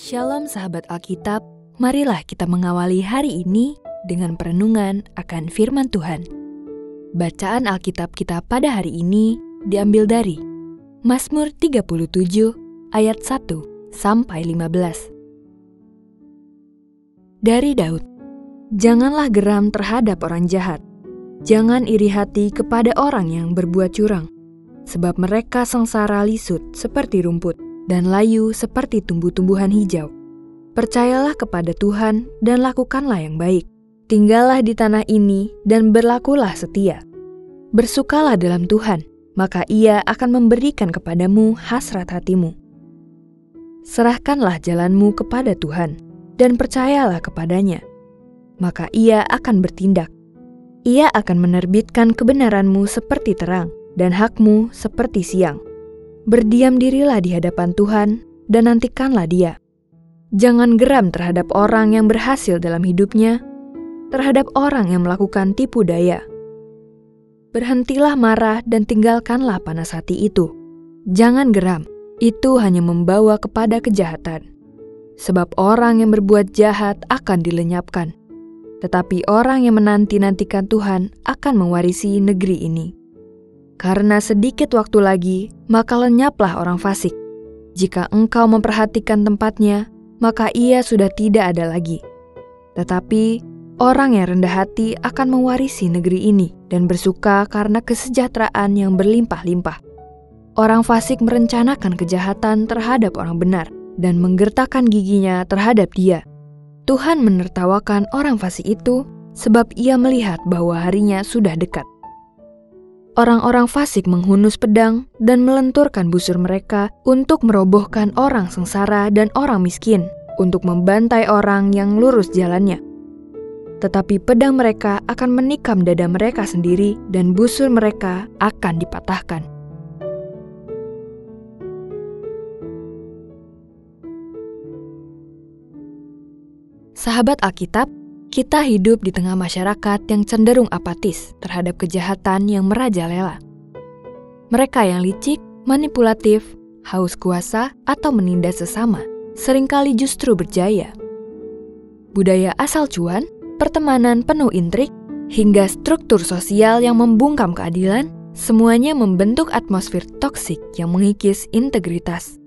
Shalom sahabat Alkitab, marilah kita mengawali hari ini dengan perenungan akan firman Tuhan. Bacaan Alkitab kita pada hari ini diambil dari Mazmur 37 ayat 1 sampai 15. Dari Daud, janganlah geram terhadap orang jahat, jangan iri hati kepada orang yang berbuat curang, sebab mereka sengsara lisut seperti rumput dan layu seperti tumbuh-tumbuhan hijau. Percayalah kepada Tuhan dan lakukanlah yang baik. Tinggallah di tanah ini dan berlakulah setia. Bersukalah dalam Tuhan, maka Ia akan memberikan kepadamu hasrat hatimu. Serahkanlah jalanmu kepada Tuhan dan percayalah kepadanya, maka Ia akan bertindak. Ia akan menerbitkan kebenaranmu seperti terang dan hakmu seperti siang. Berdiam dirilah di hadapan Tuhan dan nantikanlah Dia. Jangan geram terhadap orang yang berhasil dalam hidupnya, terhadap orang yang melakukan tipu daya. Berhentilah marah dan tinggalkanlah panas hati itu. Jangan geram, itu hanya membawa kepada kejahatan. Sebab orang yang berbuat jahat akan dilenyapkan, tetapi orang yang menanti-nantikan Tuhan akan mewarisi negeri ini. Karena sedikit waktu lagi, maka lenyaplah orang fasik. Jika engkau memperhatikan tempatnya, maka ia sudah tidak ada lagi. Tetapi orang yang rendah hati akan mewarisi negeri ini dan bersuka karena kesejahteraan yang berlimpah-limpah. Orang fasik merencanakan kejahatan terhadap orang benar dan menggertakkan giginya terhadap dia. Tuhan menertawakan orang fasik itu sebab Ia melihat bahwa harinya sudah dekat. Orang-orang fasik menghunus pedang dan melenturkan busur mereka untuk merobohkan orang sengsara dan orang miskin, untuk membantai orang yang lurus jalannya. Tetapi pedang mereka akan menikam dada mereka sendiri dan busur mereka akan dipatahkan. Sahabat Alkitab, kita hidup di tengah masyarakat yang cenderung apatis terhadap kejahatan yang merajalela. Mereka yang licik, manipulatif, haus kuasa, atau menindas sesama seringkali justru berjaya. Budaya asal cuan, pertemanan penuh intrik, hingga struktur sosial yang membungkam keadilan, semuanya membentuk atmosfer toksik yang mengikis integritas.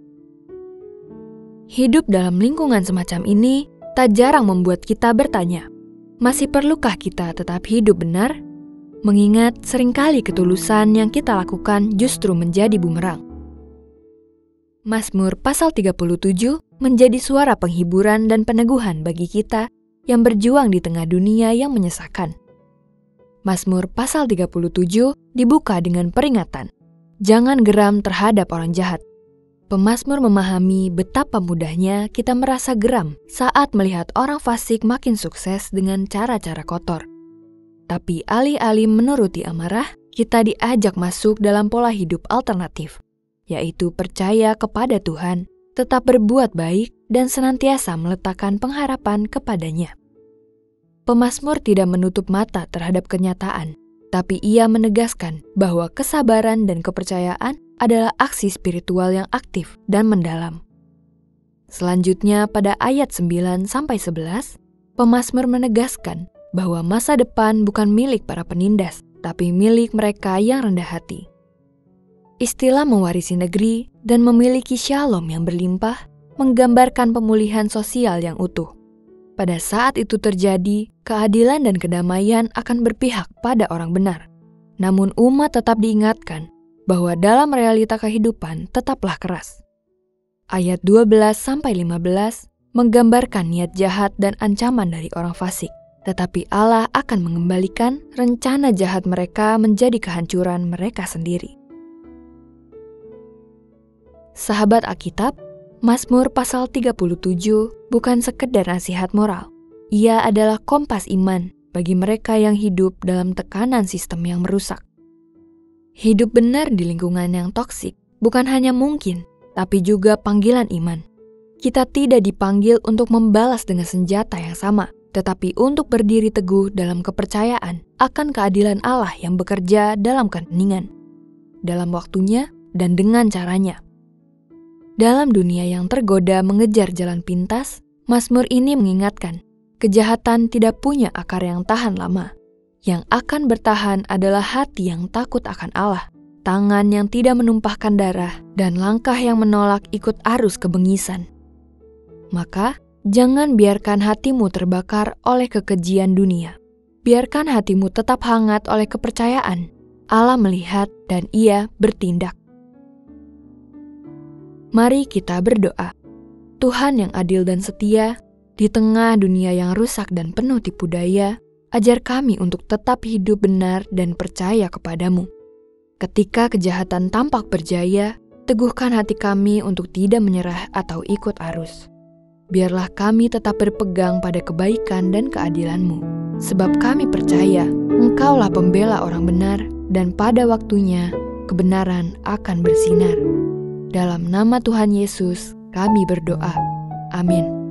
Hidup dalam lingkungan semacam ini tak jarang membuat kita bertanya, masih perlukah kita tetap hidup benar? Mengingat seringkali ketulusan yang kita lakukan justru menjadi bumerang. Mazmur pasal 37 menjadi suara penghiburan dan peneguhan bagi kita yang berjuang di tengah dunia yang menyesakan. Mazmur pasal 37 dibuka dengan peringatan, jangan geram terhadap orang jahat. Pemazmur memahami betapa mudahnya kita merasa geram saat melihat orang fasik makin sukses dengan cara-cara kotor. Tapi alih-alih menuruti amarah, kita diajak masuk dalam pola hidup alternatif, yaitu percaya kepada Tuhan, tetap berbuat baik, dan senantiasa meletakkan pengharapan kepadanya. Pemazmur tidak menutup mata terhadap kenyataan, tapi ia menegaskan bahwa kesabaran dan kepercayaan adalah aksi spiritual yang aktif dan mendalam. Selanjutnya pada ayat 9-11, pemazmur menegaskan bahwa masa depan bukan milik para penindas, tapi milik mereka yang rendah hati. Istilah mewarisi negeri dan memiliki shalom yang berlimpah menggambarkan pemulihan sosial yang utuh. Pada saat itu terjadi, keadilan dan kedamaian akan berpihak pada orang benar. Namun umat tetap diingatkan bahwa dalam realita kehidupan tetaplah keras. Ayat 12-15 menggambarkan niat jahat dan ancaman dari orang fasik, tetapi Allah akan mengembalikan rencana jahat mereka menjadi kehancuran mereka sendiri. Sahabat Alkitab, Mazmur pasal 37 bukan sekedar nasihat moral. Ia adalah kompas iman bagi mereka yang hidup dalam tekanan sistem yang merusak. Hidup benar di lingkungan yang toksik bukan hanya mungkin, tapi juga panggilan iman. Kita tidak dipanggil untuk membalas dengan senjata yang sama, tetapi untuk berdiri teguh dalam kepercayaan akan keadilan Allah yang bekerja dalam keheningan, dalam waktunya dan dengan caranya. Dalam dunia yang tergoda mengejar jalan pintas, Mazmur ini mengingatkan, kejahatan tidak punya akar yang tahan lama. Yang akan bertahan adalah hati yang takut akan Allah, tangan yang tidak menumpahkan darah, dan langkah yang menolak ikut arus kebengisan. Maka, jangan biarkan hatimu terbakar oleh kekejian dunia. Biarkan hatimu tetap hangat oleh kepercayaan. Allah melihat dan Ia bertindak. Mari kita berdoa. Tuhan yang adil dan setia, di tengah dunia yang rusak dan penuh tipu daya, ajar kami untuk tetap hidup benar dan percaya kepadamu. Ketika kejahatan tampak berjaya, teguhkan hati kami untuk tidak menyerah atau ikut arus. Biarlah kami tetap berpegang pada kebaikan dan keadilan-Mu, sebab kami percaya Engkaulah pembela orang benar, dan pada waktunya kebenaran akan bersinar. Dalam nama Tuhan Yesus, kami berdoa. Amin.